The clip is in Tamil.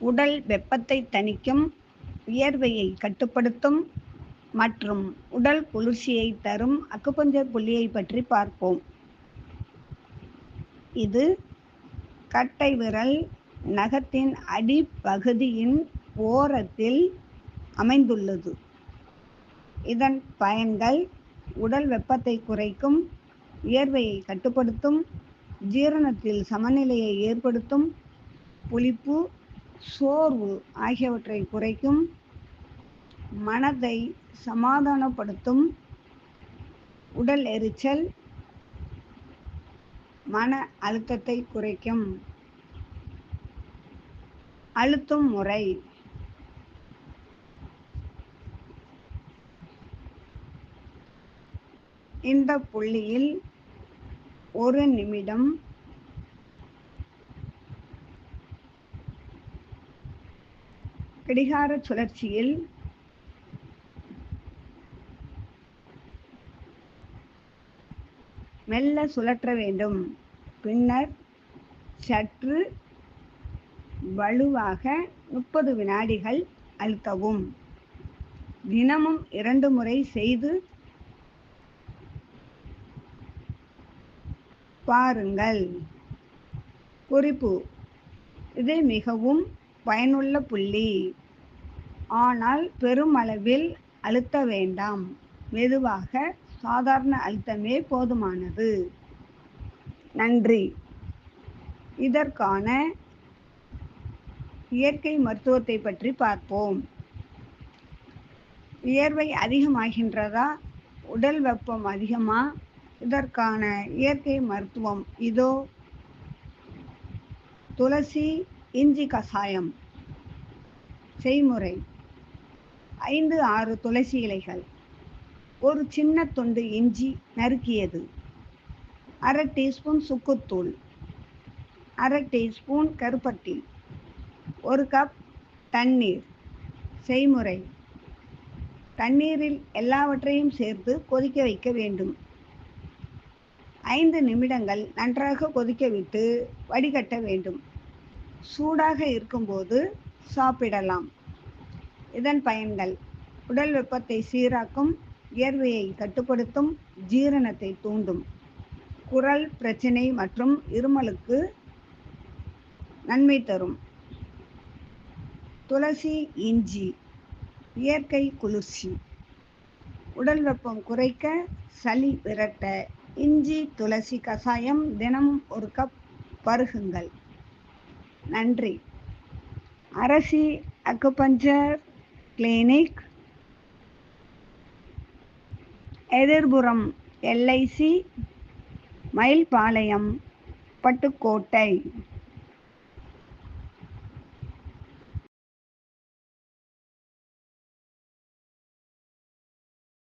உடல் வெப்பத்தை தணிக்கும், வியர்வையை கட்டுப்படுத்தும் மற்றும் உடல் குளிர்ச்சியை தரும் அக்குபஞ்சர் புள்ளியை பற்றி பார்ப்போம். இது கட்டை விரல் நகத்தின் அடிப்பகுதியின் ஓரத்தில் அமைந்துள்ளது. இதன் பயன்கள் உடல் வெப்பத்தை குறைக்கும், வியர்வையை கட்டுப்படுத்தும், ஜீரணத்தில் சமநிலையை ஏற்படுத்தும், புளிப்பு, சோர்வு ஆகியவற்றை குறைக்கும், மனதை சமாதானப்படுத்தும், உடல் எரிச்சல், மன அழுத்தத்தை குறைக்கும். அழுத்தும் முறை. இந்த புள்ளியில் 1 நிமிடம் கடிகார சுழற்சியில் மெல்ல சுழற்ற வேண்டும். பின்னர் சற்று வலுவாக 30 வினாடிகள் அழுத்தவும். தினமும் 2 முறை செய்து பாருங்கள். குறிப்பு: இது மிகவும் பயனுள்ள புள்ளி, ஆனால் பெருமளவில் அழுத்த வேண்டாம். மெதுவாக சாதாரண அழுத்தமே போதுமானது. நன்றி. இதற்கான இயற்கை மருத்துவத்தை பற்றி பார்ப்போம். வியர்வை அதிகமாகின்றதா? உடல் வெப்பம் அதிகமா? இதற்கான இயற்கை மருத்துவம் இதோ. துளசி இஞ்சி கசாயம். செய்முறை: 5-6 துளசி இலைகள், ஒரு சின்ன துண்டு இஞ்சி நறுக்கியது, 1/2 டீஸ்பூன் சுக்குத்தூள், 1/2 டீஸ்பூன் கருப்பட்டி, 1 கப் தண்ணீர். செய்முறை: தண்ணீரில் எல்லாவற்றையும் சேர்த்து கொதிக்க வைக்க வேண்டும். 5 நிமிடங்கள் நன்றாக கொதிக்க விட்டு வடிகட்ட வேண்டும். சூடாக இருக்கும்போது சாப்பிடலாம். இதன் பயன்கள்: உடல் வெப்பத்தை சீராக்கும், வியர்வையை கட்டுப்படுத்தும், ஜீரணத்தை தூண்டும், குரல் பிரச்சனை மற்றும் இருமலுக்கு நன்மை தரும். துளசி இஞ்சி இயற்கை குளிர்ச்சி. உடல் வெப்பம் குறைக்க, சளி விரட்ட இஞ்சி துளசி கசாயம் தினமும் 1 கப் பருகுங்கள். நன்றி. அரசி அக்குபஞ்சர் கிளினிக், எதிர்புறம் LIC, மயில்பாளையம், பட்டுக்கோட்டை.